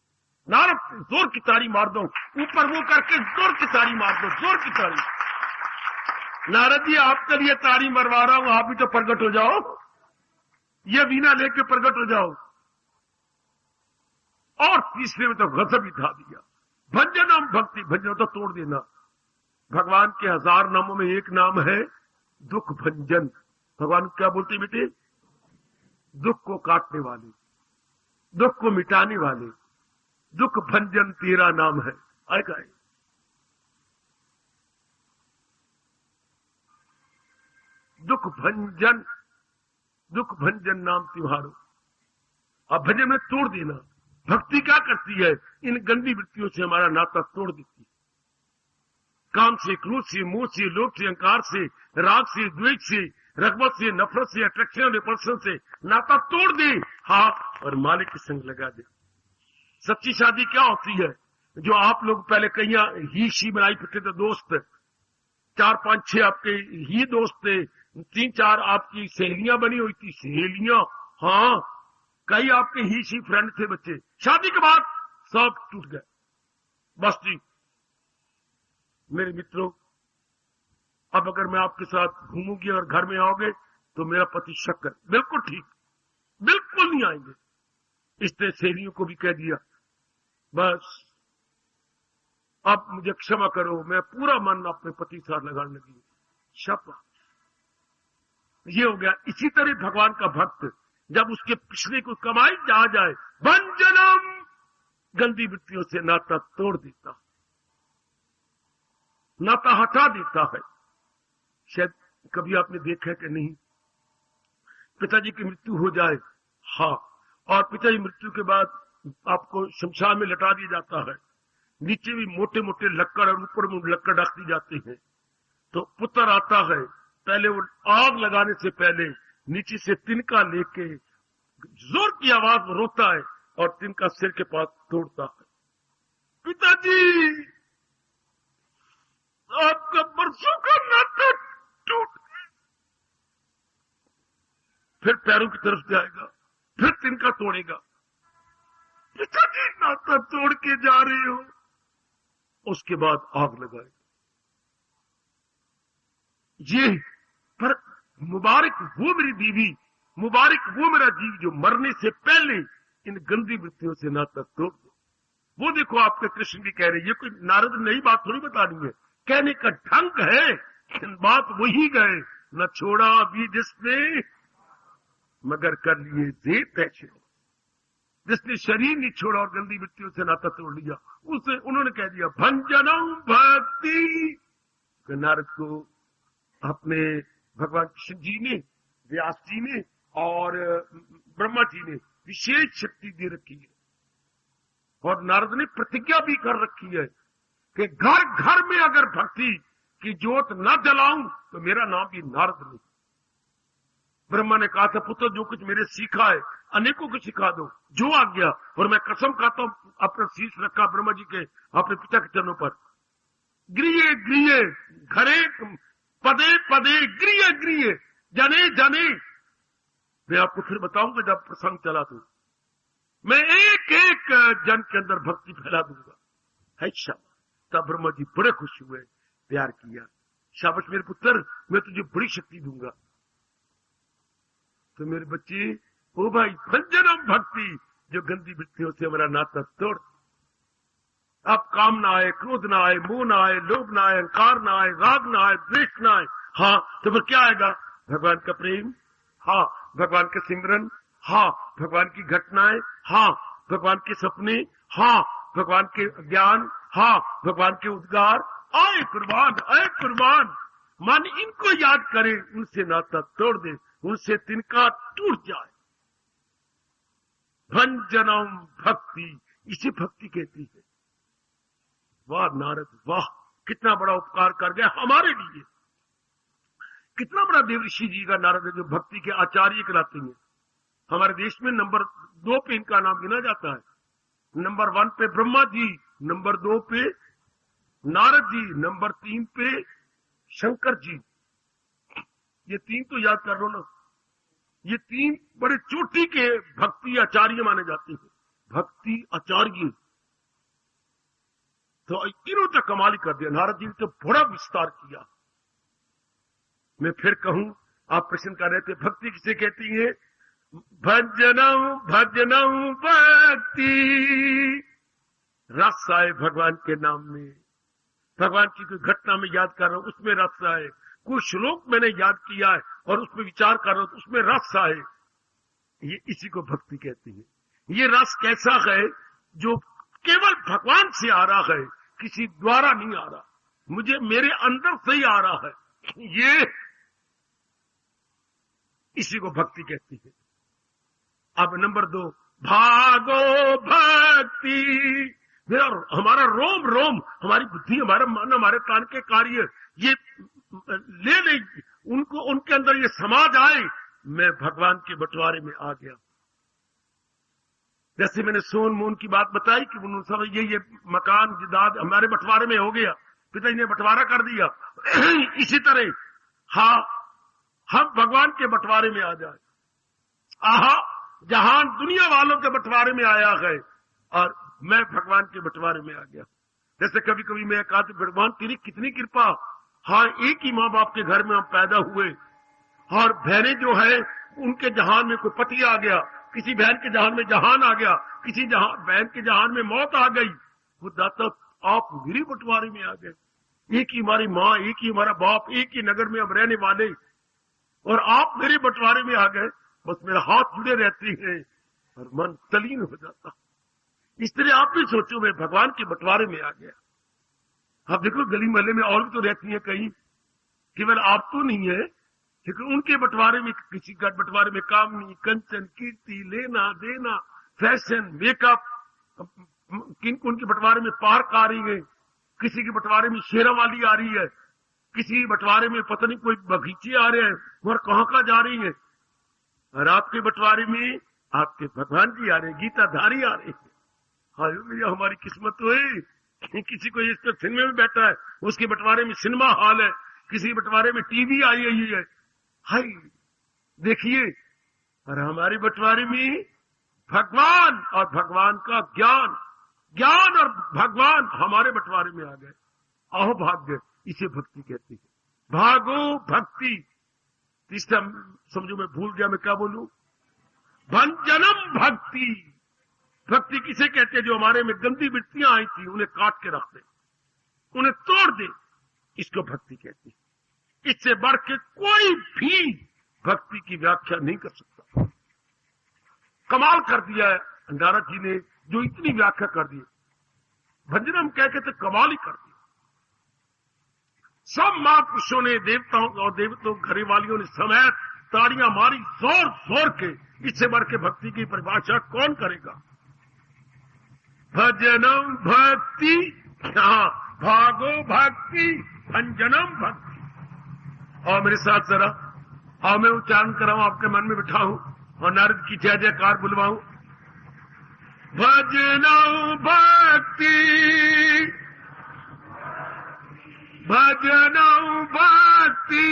नारद जोर की ताड़ी मार दो, ऊपर मुंह करके जोर की ताड़ी मार दो, जोर की ताड़ी। नारद जी आपके लिए ताड़ी मरवा रहा हूं, आप भी तो प्रकट हो जाओ, ये वीणा लेके प्रकट हो जाओ। और तीसरे में तो गजब ही था दिया, भंजनम भक्ति। भंजन तो तोड़ देना। भगवान के 1000 नामों में एक नाम है दुख भंजन। भगवान क्या बोलते बेटे? दुख को काटने वाले, दुख को मिटाने वाले, दुख भंजन तेरा नाम है। आएगा दुख भंजन, दुख भंजन नाम त्योहारो। अब भजन में तोड़ देना। भक्ति क्या करती है? इन गंदी वृत्तियों से हमारा नाता तोड़ देती है। काम से, क्रोध से, मोह से, लोभ से, अहंकार से, राग से, द्वेष से, रगबत से, नफरत से, अट्रैक्शन और रिपल्शन से नाता तोड़ दे। हाँ, और मालिक के संग लगा दे। सच्ची शादी क्या होती है? जो आप लोग पहले कहीं ही शी बनाई फिरते थे, दोस्त 4, 5, 6 आपके ही दोस्त थे, 3, 4 आपकी सहेलियां बनी हुई थी, सहेलियां। हाँ, कई आपके ही शी फ्रेंड थे बच्चे। शादी के बाद सब टूट गए। बस जी मेरे मित्रों, अब अगर मैं आपके साथ घूमूंगी और घर में आओगे तो मेरा पति शक कर, बिल्कुल ठीक, बिल्कुल नहीं आएंगे। इसने सहेलियों को भी कह दिया, बस अब मुझे क्षमा करो, मैं पूरा मन अपने पति के साथ लगाने लगी। शाबाश, ये हो गया। इसी तरह भगवान का भक्त जब उसके पिछले को कमाई जा जाए, भंजनम, गंदी वृत्तियों से नाता तोड़ देता, नाता हटा देता है। शायद कभी आपने देखा है कि नहीं, पिताजी की मृत्यु हो जाए, हाँ, और पिताजी मृत्यु के बाद आपको शमशान में लटा दिया जाता है, नीचे भी मोटे मोटे लक्कड़ और ऊपर में लक्कड़ रख दी जाती है। तो पुत्र आता है, पहले वो आग लगाने से पहले नीचे से तिनका लेके जोर की आवाज में रोता है और तिनका सिर के पास तोड़ता है। पिताजी, आपका बरसों का नाता टूट गया। फिर पैरों की तरफ जाएगा, फिर तिनका तोड़ेगा। पिताजी, नाता तोड़ के जा रहे हो। उसके बाद आग लगाएगा। ये पर मुबारक वो मेरी बीवी, मुबारक वो मेरा जीव जो मरने से पहले इन गंदी वृत्तियों से नाता तोड़ दो। वो देखो आपके कृष्ण भी कह रहे हैं, ये कोई नारद नई बात थोड़ी बतानी है, कहने का ढंग है। बात वही गए, न छोड़ा भी जिसने मगर कर लिए जे तैसे। जिसने शरीर नहीं छोड़ा और गंदी वृत्तियों से नाता तोड़ लिया, उसे उन्होंने कह दिया भंजनम भक्ति। नारद को अपने भगवान कृष्ण जी ने, व्यास जी ने और ब्रह्मा जी ने विशेष शक्ति दे रखी है। और नारद ने प्रतिज्ञा भी कर रखी है कि घर घर में अगर भक्ति की ज्योत न जलाऊं तो मेरा नाम भी नारद नहीं। ब्रह्मा ने कहा था, पुत्र जो कुछ मेरे सीखा है अनेकों को सिखा दो, जो आ गया। और मैं कसम खाता हूं, अपना शीश रखा ब्रह्मा जी के अपने पिता के चरणों पर, गृह गृह घरे पदे पदे गृह गृह जने जने। मैं आपको फिर बताऊंगा जब प्रसंग चला तो, मैं एक एक जन के अंदर भक्ति फैला दूंगा। है शाबाश। तब ब्रह्मा जी बड़े खुश हुए, प्यार किया। शाबाश मेरे पुत्र, मैं तुझे बड़ी शक्ति दूंगा। तो मेरे बच्चे, ओ भाई, भंजनम भक्ति, जो गंदी वृत्तियों से हमारा नाता तोड़। अब काम ना आए, क्रोध ना आए, मोह ना आए, लोभ ना आए, अहंकार ना आए, राग ना आए, द्वेष ना आए। हाँ, तो फिर क्या आएगा? भगवान का प्रेम, हाँ, भगवान का सिमरन, हाँ, भगवान की घटनाएं, हाँ, भगवान के सपने, हाँ, भगवान के ज्ञान, हाँ, भगवान के उद्गार। आए कुर्बान, आए कुर्बान। मन इनको याद करे, उनसे नाता तोड़ दे, उनसे तिनका टूट जाए। भंजनम भक्ति, इसी भक्ति कहती है। वाह नारद, वाह, कितना बड़ा उपकार कर गया हमारे लिए। कितना बड़ा देव ऋषि जी का नारद है, जो भक्ति के आचार्य कहलाते हैं। हमारे देश में नंबर 2 पे इनका नाम गिना जाता है। नंबर 1 पे ब्रह्मा जी, नंबर 2 पे नारद जी, नंबर 3 पे शंकर जी। ये 3 तो याद कर लो ना। ये 3 बड़े चोटी के भक्ति आचार्य माने जाते हैं, भक्ति आचार्य। तो इन्होंने तो कमाल ही कर दिया। नारद जी ने तो बड़ा विस्तार किया। मैं फिर कहूं, आप प्रश्न कर रहे थे भक्ति किसे कहती है? भजनम भजनम भक्ति, रस आए भगवान के नाम में। भगवान की कोई घटना में याद कर रहा हूं, उसमें रस आए। कोई श्लोक मैंने याद किया है और उसमें विचार कर रहा हूं तो उसमें रस आए। ये इसी को भक्ति कहती है। ये रस कैसा है? जो केवल भगवान से आ रहा है, किसी द्वारा नहीं आ रहा, मुझे मेरे अंदर से ही आ रहा है। ये इसी को भक्ति कहती है। अब नंबर 2, भागो भक्ति। हमारा रोम रोम, हमारी बुद्धि, हमारा मन, हमारे प्राण के कार्य ये ले ले, उनको उनके अंदर ये समाज आए, मैं भगवान के बंटवारे में आ गया। जैसे मैंने सोन मोन की बात बताई कि उन्होंने सब ये मकान जिदाद हमारे बंटवारे में हो गया, पिताजी ने बंटवारा कर दिया। इसी तरह हाँ, हम भगवान के बंटवारे में आ जाए। आहा, जहां दुनिया वालों के बंटवारे में आया है और मैं भगवान के बंटवारे में आ गया। जैसे कभी कभी मैं कहा तो भगवान तेरी कितनी कृपा। हाँ, एक ही माँ बाप के घर में हम पैदा हुए और बहनें जो है उनके जहान में कोई पति आ गया, किसी बहन के जहान में जहान आ गया, किसी बहन के जहान में मौत आ गई। वो दाता आप मेरे बंटवारे में आ गए। एक ही हमारी माँ, एक ही हमारा बाप, एक ही नगर में हम रहने वाले, और आप मेरे बंटवारे में आ गए। बस मेरा हाथ जुड़े रहते हैं और मन तलीन हो जाता। इस तरह आप भी सोचो, मैं भगवान के बंटवारे में आ गया। आप देखो गली मोहल्ले में और भी तो रहती हैं कहीं, केवल आप तो नहीं है, लेकिन उनके बंटवारे में, किसी का बंटवारे में कामनी, कंचन, कीर्ति, लेना देना, फैशन, मेकअप, उनके बंटवारे में पार्क आ रही है, किसी के बंटवारे में शेरा वाली आ रही है, किसी बंटवारे में पता नहीं कोई बगीचे आ रहे हैं और कहां जा रही है। और आपके बंटवारे में आपके भगवान जी आ रहे हैं, गीताधारी आ रहे हैं। हाँ भैया, हमारी किस्मत तो है। किसी को इस पर सिनेमा में बैठा है, उसके बंटवारे में सिनेमा हॉल है, किसी बंटवारे में टीवी आई हुई है। हाय देखिए, और हमारे बंटवारे में भगवान और भगवान का ज्ञान, ज्ञान और भगवान हमारे बंटवारे में आ गए। अहो भाग्य, इसे भक्ति कहती है। भागो भक्ति। तीसरा समझो, मैं भूल गया मैं क्या बोलूं। भंजनम भक्ति। भक्ति किसे कहते हैं? जो हमारे में गंदी वृत्तियां आई थी उन्हें काट के रख दे, उन्हें तोड़ दे, इसको भक्ति कहती है। इससे बढ़ के कोई भी भक्ति की व्याख्या नहीं कर सकता। कमाल कर दिया है नारद जी ने, जो इतनी व्याख्या कर दी। भंजनम कह के तो कमाल ही कर दिया। सब महापुरुषों ने, देवताओं और देवताओं घरे वालियों ने समेत ताड़ियां मारी जोर जोर के। इससे बढ़ के भक्ति की परिभाषा कौन करेगा? भजनम भक्ति, हाँ, भागो भक्ति, भंजनम भक्ति। और मेरे साथ जरा, और मैं उच्चारण कराऊं, आपके मन में बिठाऊं और नारद की जय जयकार बुलवाऊं। भजनम भक्ति, भजनम भक्ति।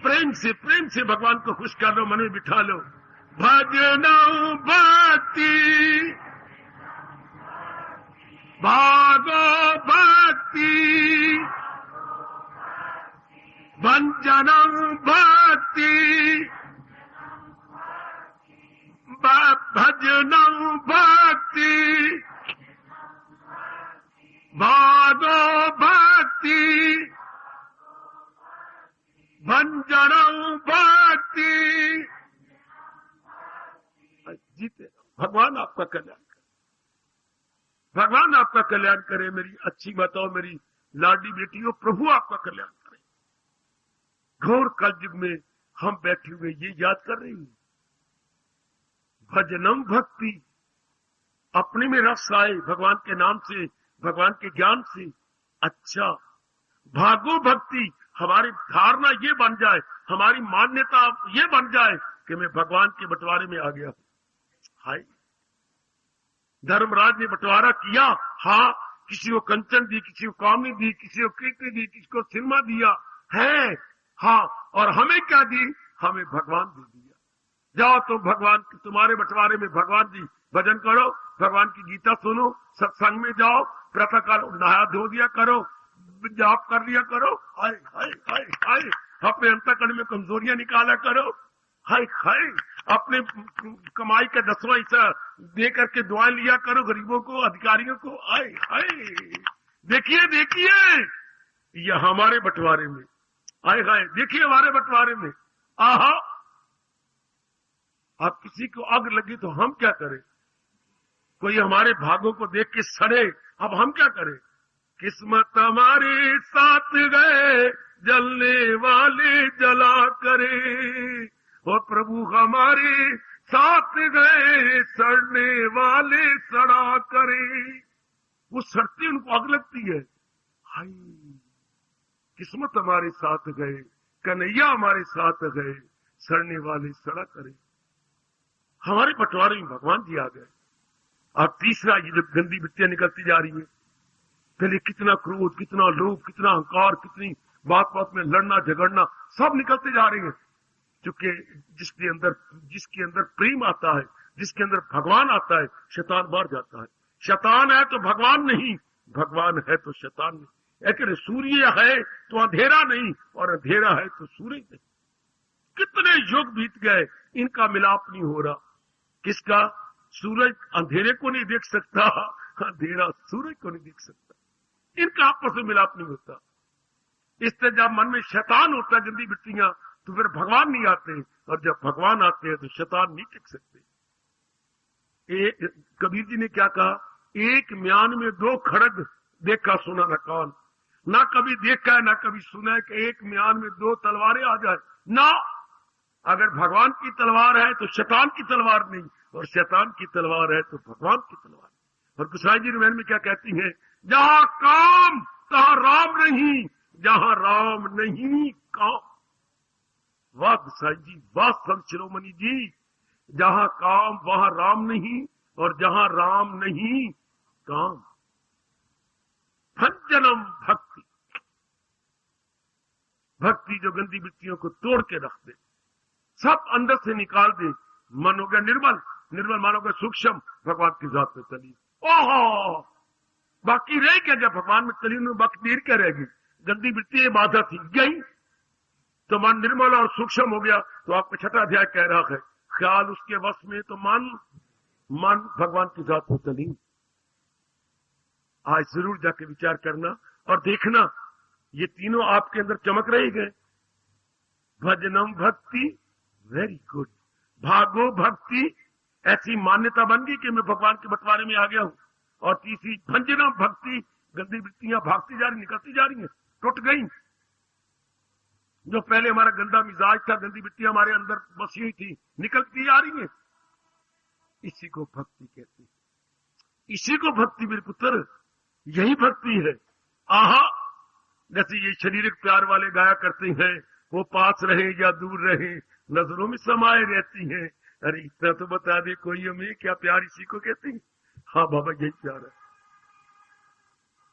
प्रेम से भगवान को खुश कर लो, मन में बिठा लो। भजनम भक्ति, भागो भक्ति, भंजनम भक्ति, भजनम भक्ति, भागो भक्ति, भंजनम भक्ति। जीते भगवान आपका कल्याण करे, भगवान आपका कल्याण करे। मेरी अच्छी माताओं, मेरी लाडली बेटियों, प्रभु आपका कल्याण करे। घोर कलयुग में हम बैठे हुए ये याद कर रही हैं, भजनम भक्ति। अपने में रस आए भगवान के नाम से, भगवान के ज्ञान से। अच्छा, भागो भक्ति, हमारी धारणा ये बन जाए, हमारी मान्यता ये बन जाए कि मैं भगवान के बंटवारे में आ गया। हाय, धर्मराज ने बंटवारा किया, हाँ, किसी को कंचन दी, किसी को कामनी दी, किसी को कीर्ति दी, किसी को सिनेमा दिया है, हाँ, और हमें क्या दी? हमें भगवान दे दिया। जाओ तुम भगवान, तुम्हारे बंटवारे में भगवान जी, भजन करो, भगवान की गीता सुनो, सत्संग में जाओ, प्रातःकाल नहाया धो दिया करो, जाप कर लिया करो, हाय हाय हाय हाय, अपने अंतःकरण में कमजोरियां निकाला करो, हाय हाय, अपने कमाई का 10वां हिस्सा दे करके दुआएं लिया करो गरीबों को, अधिकारियों को, हाय हाय, देखिए देखिए ये हमारे बंटवारे में, हाय हाय, देखिए हमारे बंटवारे में, आहा। अब किसी को आग लगी तो हम क्या करें? कोई हमारे भागों को देख के सड़े, अब हम क्या करें? किस्मत हमारे साथ गए, जलने वाले जला करे, और प्रभु हमारे साथ गए, सड़ने वाले सड़ा करे। वो सड़ती, उनको आग लगती है। हाय, किस्मत हमारे साथ गए, कन्हैया हमारे साथ गए, सड़ने वाले सड़ा करे। हमारे बंटवारे में भगवान जी आ गए। और तीसरा, ये जब गंदी वृत्तियां निकलती जा रही है, पहले कितना क्रोध, कितना लोभ, कितना अहंकार, कितनी बात बात में लड़ना झगड़ना, सब निकलते जा रहे हैं। क्योंकि जिसके अंदर प्रेम आता है, जिसके अंदर भगवान आता है, शैतान बाहर जाता है। शैतान है तो भगवान नहीं, भगवान है तो शैतान नहीं। अगर सूर्य है तो अंधेरा नहीं, और अंधेरा है तो सूर्य नहीं। कितने युग बीत गए, इनका मिलाप नहीं हो रहा। किसका? सूरज अंधेरे को नहीं देख सकता, अंधेरा सूरज को नहीं देख सकता। इनका आपस में मिलाप नहीं होता। इससे जब मन में शैतान होता, गंदी वृत्तियां, तो फिर भगवान नहीं आते, और जब भगवान आते हैं तो शैतान नहीं टिक सकते। कबीर जी ने क्या कहा? एक म्यान में 2 खड़ग देखा सुना न कान। ना कभी देखा है ना कभी सुना है कि एक म्यान में 2 तलवारें आ जाए ना। अगर भगवान की तलवार है तो शैतान की तलवार नहीं, और शैतान की तलवार है तो भगवान की तलवार। और गोसाई जी रामायण में क्या कहती है? जहां काम तहां राम नहीं, जहां राम नहीं काम। वाह गोसाई जी, वाह संत शिरोमणि जी, जहां काम वहां राम नहीं, और जहां राम नहीं काम। भंजनम भक्ति, भक्ति जो गंदी वृत्तियों को तोड़ के रख दे, सब अंदर से निकाल दे। मन हो गया निर्मल, निर्मल मन हो गया सूक्ष्म, भगवान की जात में तली। ओहो, बाकी रह क्या? जब भगवान में तली में बाकी देर क्या रहेगी? गंदी वृत्ति बाधा थी, गई तो मन निर्मल और सूक्ष्म हो गया। तो आपका 6वां अध्याय कह रहा है, ख्याल उसके वश में तो मन भगवान की जात में तली। आज जरूर जाके विचार करना और देखना, ये तीनों आपके अंदर चमक रहे गए। भजनम भक्ति, वेरी गुड। भागो भक्ति, ऐसी मान्यता बन गई कि मैं भगवान के बंटवारे में आ गया हूं। और तीसरी भंजनम भक्ति, गंदी वृत्तियां भागती जा रही, निकलती जा रही हैं, टूट गई। जो पहले हमारा गंदा मिजाज था, गंदी वृत्तियां हमारे अंदर बसी हुई थी, निकलती जा रही हैं। इसी को भक्ति कहते हैं, इसी को भक्ति मेरे पुत्र, यही भक्ति है। आहा, जैसे ये शारीरिक प्यार वाले गाया करते हैं, वो पास रहे या दूर रहे, नजरों में समाये रहती हैं। अरे इतना तो बता दे कोई हमें, क्या प्यार इसी को कहते हैं? हाँ बाबा, यही प्यार है।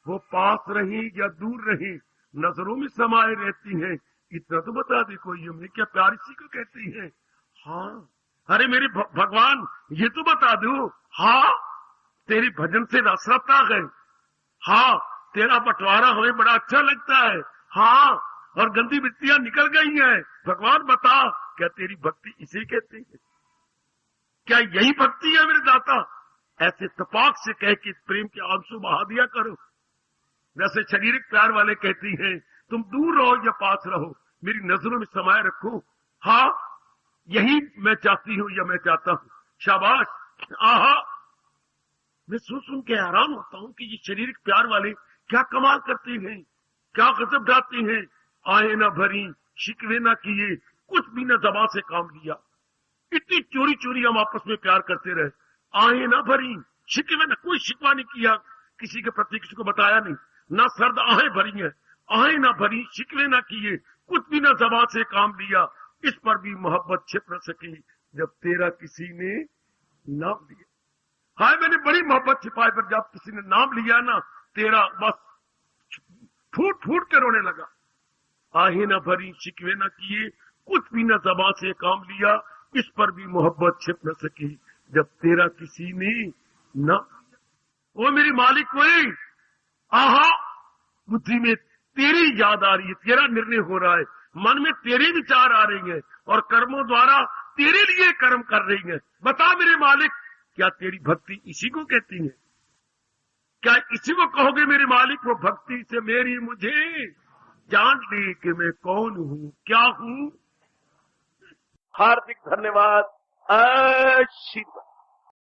वो पास रहे या दूर रहे, नजरों में समाये रहती हैं, इतना तो बता दे कोई हमें, क्या प्यार इसी को कहते हैं? हाँ। अरे मेरे भगवान, ये तो बता दो। हाँ, तेरी भजन से रस रखता है। हाँ, तेरा बंटवारा हमें बड़ा अच्छा लगता है। हाँ, और गंदी वृत्तियां निकल गई हैं। भगवान बता, क्या तेरी भक्ति इसे कहते हैं? क्या यही भक्ति है मेरे दाता? ऐसे तपाक से कह के प्रेम के आंसू बहा दिया करो। वैसे शारीरिक प्यार वाले कहती हैं, तुम दूर रहो या पास रहो, मेरी नजरों में समाये रखो। हाँ, यही मैं चाहती हूं या मैं चाहता हूं। शाबाश। आहा, मैं सुन के हैरान होता हूं कि ये शारीरिक प्यार वाले क्या कमाल करते हैं, क्या गजब ढाते हैं। आए ना भरी, शिकवे ना किए, कुछ भी ना दबा से काम लिया। इतनी चोरी चोरी हम आपस में प्यार करते रहे। आए ना भरी, शिकवे ना, कोई शिकवा नहीं किया किसी के प्रति, किसी को बताया नहीं, ना सर्द आहें भरी हैं। आहे ना भरी, शिकवे ना किए, कुछ भी ना ज़बान से काम लिया, इस पर भी मोहब्बत छिप न सकी जब तेरा किसी ने नाम लिया। हाय मैंने बड़ी मोहब्बत छिपाई, पर जब किसी ने नाम लिया ना तेरा, बस फूट फूट के रोने लगा। आहे न भरी, शिकवे न किए, कुछ भी न ज़बान से काम लिया, इस पर भी मोहब्बत छिप न सकी जब तेरा किसी ने ना। वो मेरी मालिक कोई, आहा बुद्धि में तेरी याद आ रही है, तेरा निर्णय हो रहा है, मन में तेरे विचार आ रही हैं और कर्मों द्वारा तेरे लिए कर्म कर रही हैं। बता मेरे मालिक, क्या तेरी भक्ति इसी को कहती है? क्या इसी को कहोगे मेरे मालिक? वो भक्ति से मेरी मुझे जान ली कि मैं कौन हूं, क्या हूं। हार्दिक धन्यवाद। आशीर्वाद।